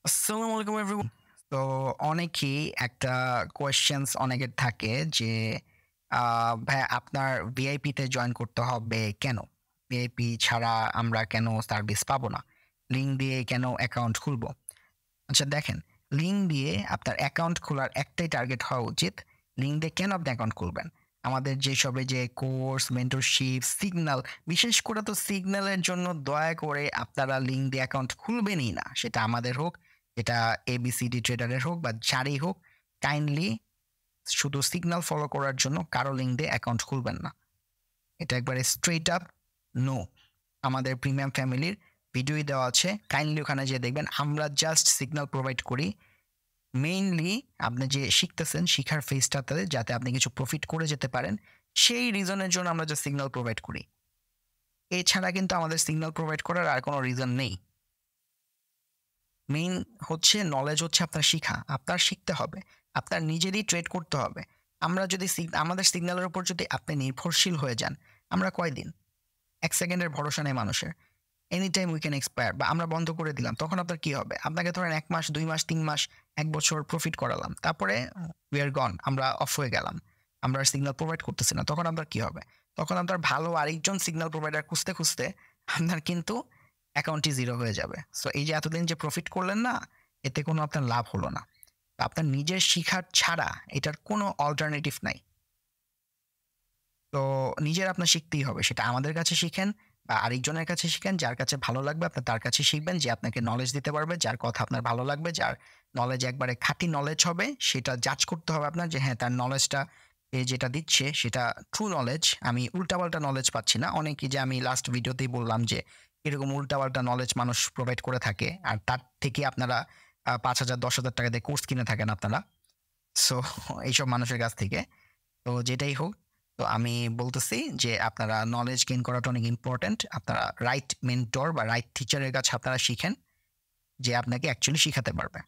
আসসালামু আলাইকুম এভরিওয়ান। তো অনেকেই একটা কোয়েশ্চেনস অনেকের থাকে যে ভাইয়া আপনার ভিআইপি তে জয়েন করতে হবে কেন? ভিআইপি ছাড়া আমরা কেন সার্ভিস পাবো না? লিঙ্ক দিয়ে কেন অ্যাকাউন্ট খুলবো? আচ্ছা দেখেন, লিঙ্ক দিয়ে আপনার অ্যাকাউন্ট খোলার একটাই টার্গেট হওয়া উচিত। লিঙ্ক দিয়ে কেন আপনি অ্যাকাউন্ট খুলবেন? আমাদের যেসব এই যে কোর্স, মেন্টরশিপ, সিগন্যাল, বিশেষ করে তো সিগন্যালের জন্য দয়া করে আপনারা লিঙ্ক দিয়ে অ্যাকাউন্ট খুলবেনই না। সেটা আমাদের হোক, এটা এবিসিডি ট্রেডারের হোক বা যারই হোক, কাইন্ডলি শুধু সিগন্যাল ফলো করার জন্য কারো লিঙ্ক দিয়ে অ্যাকাউন্ট খুলবেন না। এটা একবারে স্ট্রেইট আপ নো। আমাদের প্রিমিয়াম ফ্যামিলির ভিডিওই দেওয়া আছে। কাইন্ডলি ওখানে যেয়ে দেখবেন আমরা জাস্ট সিগন্যাল প্রোভাইড করি। মেইনলি আপনি যে শিখতেছেন, শিখার ফেজটাতে যাতে আপনি কিছু প্রফিট করে যেতে পারেন, সেই রিজনের জন্য আমরা যে সিগন্যাল প্রোভাইড করি। এছাড়া কিন্তু আমাদের সিগন্যাল প্রোভাইড করার আর কোনো রিজন নেই। মেইন হচ্ছে নলেজ হচ্ছে আপনার শিখা। আপনার শিখতে হবে। আপনার নিজেরই ট্রেড করতে হবে। আমরা যদি আমাদের সিগন্যালের উপর যদি আপনি নির্ভরশীল হয়ে যান, আমরা কয়দিন? ১ সেকেন্ডের ভরসা নেই মানুষের। এনিটাইম উই ক্যান এক্সপায়ার বা আমরা বন্ধ করে দিলাম। তখন আপনার কি হবে? আপনাকে ধরেন ১ মাস, ২ মাস, ৩ মাস, ১ বছর প্রফিট করালাম। তারপরে we are gone আমরা অফ হয়ে গেলাম। আমরা আর সিগন্যাল প্রোভাইড করতেছি না। তখন আপনার কি হবে? তখন আপনার ভালো আরেকজন সিগন্যাল প্রোভাইডার খুঁজতে, খুঁজতে আপনার কিন্তু অ্যাকাউন্টই জিরো হয়ে যাবে। সো এই যে এতদিন যে প্রফিট করলেন না, এতে কোনো আপনার লাভ হলো না। আপনার নিজের শিখার ছাড়া এটার কোনো অল্টারনেটিভ নাই। তো নিজের আপনার শিখতেই হবে। সেটা আমাদের কাছে শিখেন বা আরেকজনের কাছে শিখেন। যার কাছে ভালো লাগবে আপনি তার কাছে শিখবেন। যে আপনাকে নলেজ দিতে পারবে, যার কথা আপনার ভালো লাগবে, যার নলেজ একবারে খাঁটি নলেজ হবে, সেটা জাজ করতে হবে আপনার যে হ্যাঁ, তার নলেজটা যেটা দিচ্ছে সেটা ট্রু নলেজ। আমি উল্টাপাল্টা নলেজ পাচ্ছি না। অনেকেই যে আমি লাস্ট ভিডিওতেই বললাম যে এরকম উল্টাপাল্টা নলেজ মানুষ প্রোভাইড করে থাকে। আর তার থেকে আপনারা ৫,০০০ ৳১০,০০০ দিয়ে কোর্স কিনে থাকেন আপনারা। সো এইসব মানুষের কাছ থেকে। তো যেটাই হোক, তো আমি বলতেছি যে আপনারা নলেজ গেইন করাটা অনেক ইম্পোর্টেন্ট। আপনারা রাইট মেন্টর বা রাইট টিচারের কাছে আপনারা শিখেন, যে আপনাকে অ্যাকচুয়ালি শিখাতে পারবে।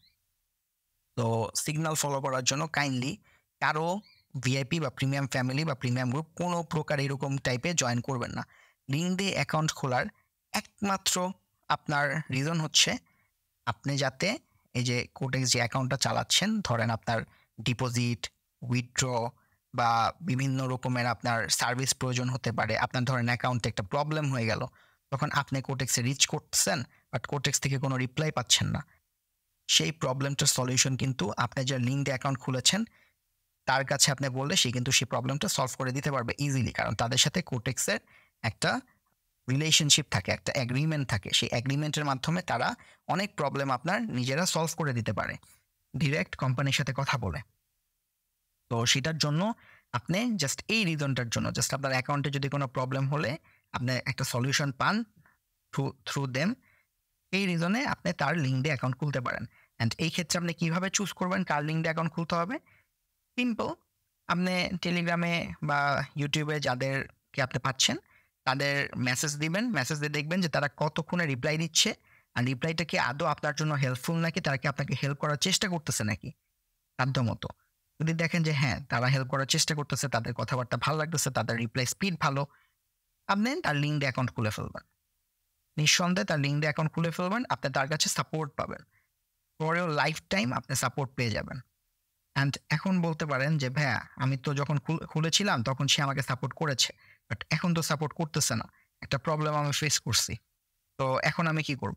তো সিগন্যাল ফলো করার জন্য কাইন্ডলি কারো ভিআইপি বা প্রিমিয়াম ফ্যামিলি বা প্রিমিয়াম গ্রুপ কোনো প্রকার এরকম টাইপে জয়েন করবেন না। লিঙ্ক দিয়ে অ্যাকাউন্ট খোলার একমাত্র আপনার রিজন হচ্ছে আপনি যাতে এই যে কোটেক্স যে অ্যাকাউন্টটা চালাচ্ছেন, ধরেন আপনার ডিপোজিট, উইথড্র বা বিভিন্ন রকমের আপনার সার্ভিস প্রয়োজন হতে পারে। আপনার ধরেন অ্যাকাউন্টে একটা প্রবলেম হয়ে গেল। তখন আপনি কোটেক্সে রিচ করতেছেন, বাট কোটেক্স থেকে কোনো রিপ্লাই পাচ্ছেন না। সেই প্রবলেমটার সলিউশন কিন্তু আপনি যে লিঙ্ক দিয়ে অ্যাকাউন্ট খুলেছেন, তার কাছে আপনি বললে সে কিন্তু সেই প্রবলেমটা সলভ করে দিতে পারবে ইজিলি। কারণ তাদের সাথে কোটেক্সের একটা রিলেশনশিপ থাকে, একটা এগ্রিমেন্ট থাকে। সেই এগ্রিমেন্টের মাধ্যমে তারা অনেক প্রবলেম আপনার নিজেরা সলভ করে দিতে পারে, ডিরেক্ট কোম্পানির সাথে কথা বলে। তো সেটার জন্য আপনি জাস্ট এই রিজনটার জন্য জাস্ট আপনার অ্যাকাউন্টে যদি কোনো প্রবলেম হলে আপনি একটা সলিউশন পান থ্রু দেম, এই রিজনে আপনি তার লিঙ্ক দিয়ে অ্যাকাউন্ট খুলতে পারেন। অ্যান্ড এই ক্ষেত্রে আপনি কিভাবে চুজ করবেন কার লিঙ্ক দিয়ে অ্যাকাউন্ট খুলতে হবে? সিম্পল। আপনি টেলিগ্রামে বা ইউটিউবে যাদেরকে আপনি পাচ্ছেন তাদের মেসেজ দিবেন। মেসেজ দিয়ে দেখবেন যে তারা কতক্ষণে রিপ্লাই দিচ্ছে। আর রিপ্লাইটা কি আদৌ আপনার জন্য হেল্পফুল নাকি তারা কি আপনাকে হেল্প করার চেষ্টা করতেছে নাকি সাধ্যমতো। যদি দেখেন যে হ্যাঁ, তারা হেল্প করার চেষ্টা করতেছে, তাদের কথাবার্তা ভালো লাগতেছে, তাদের রিপ্লাই স্পিড ভালো, আপনি তার লিঙ্ক দিয়ে অ্যাকাউন্ট খুলে ফেলবেন। নিঃসন্দেহে তার লিঙ্ক দিয়ে অ্যাকাউন্ট খুলে ফেলবেন। আপনি তার কাছে সাপোর্ট পাবেন। পরেও লাইফ টাইম আপনি সাপোর্ট পেয়ে যাবেন। অ্যান্ড এখন বলতে পারেন যে, "ভাইয়া আমি তো যখন খুলেছিলাম তখন সে আমাকে সাপোর্ট করেছে। বাট এখন তো সাপোর্ট করতেছে না। একটা প্রবলেম আমি ফেস করছি। তো এখন আমি কি করব?"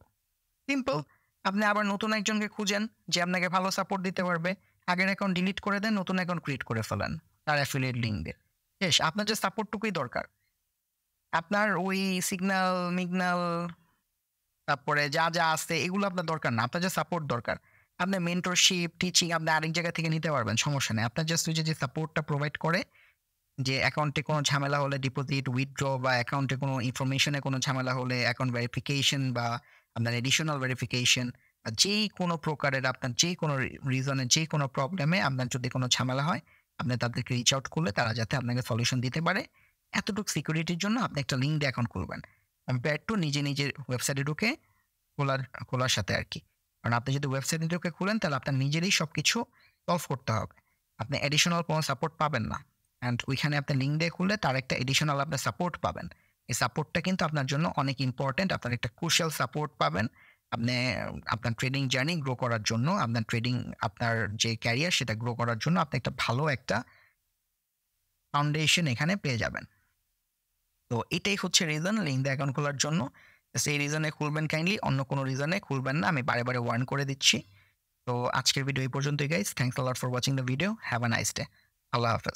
সিম্পল। আপনি আবার নতুন একজনকে খুঁজেন যে আপনাকে ভালো সাপোর্ট দিতে পারবে। আগের অ্যাকাউন্ট ডিলিট করে দেন, নতুন অ্যাকাউন্ট ক্রিয়েট করে ফেলেন তার অ্যাফিলিয়েট লিঙ্ক দিয়ে। শেষ। আপনার যে সাপোর্টটুকুই দরকার। আপনার ওই সিগন্যাল-মিগনাল তারপরে যা আছে এগুলো আপনার দরকার না। আপনার যে সাপোর্ট দরকার। আপনার মেন্টরশিপ, টিচিং আপনি আরেক জায়গা থেকে নিতে পারবেন, সমস্যা নেই। আপনার জাস্ট ওই যে সাপোর্টটা প্রোভাইড করে যে অ্যাকাউন্টে কোনো ঝামেলা হলে ডিপোজিট, উইথড্র বা অ্যাকাউন্টে কোনো ইনফরমেশন এ কোনো ঝামেলা হলে অ্যাকাউন্ট ভেরিফিকেশন বা আপনার এডিশনাল ভেরিফিকেশন বা যেই কোনো প্রকারের আপনার যেকোনো রিজনে যেকোনো প্রবলেমে আপনার যদি কোনো ঝামেলা হয়, আপনি তাদেরকে রিচ আউট করলে তারা যাতে আপনাকে সলিউশন দিতে পারে। এতটুকু সিকিউরিটির জন্য আপনি একটা লিঙ্ক দিয়ে অ্যাকাউন্ট খুলবেন। কম্পেয়ার টু নিজে নিজের ওয়েবসাইটে ঢুকে খোলার সাথে আরকি। কারণ আপনি যদি ওয়েবসাইটে ঢুকে খুলেন তাহলে আপনার নিজেরই সবকিছু সলভ করতে হবে। আপনি অ্যাডিশনাল কোনো সাপোর্ট পাবেন না। অ্যান্ড ওইখানে আপনি লিঙ্ক দিয়ে খুললে তার একটা এডিশনাল আপনার সাপোর্ট পাবেন। এই সাপোর্টটা কিন্তু আপনার জন্য অনেক ইম্পোর্টেন্ট। আপনার একটা ক্রুশিয়াল সাপোর্ট পাবেন। আপনি আপনার ট্রেডিং জার্নি গ্রো করার জন্য, আপনার ট্রেডিং আপনার যে ক্যারিয়ার সেটা গ্রো করার জন্য আপনি একটা ভালো একটা ফাউন্ডেশন এখানে পেয়ে যাবেন। তো এটাই হচ্ছে রিজন লিঙ্কড অ্যাকাউন্ট খোলার জন্য। সেই রিজনে খুলবেন কাইন্ডলি, অন্য কোনো রিজনে খুলবেন না। আমি বারে, বারে ওয়ার্ন করে দিচ্ছি। তো আজকের ভিডিও এই পর্যন্তই guys. Thanks a lot for watching the video. Have a nice day. আল্লাহ হাফেজ।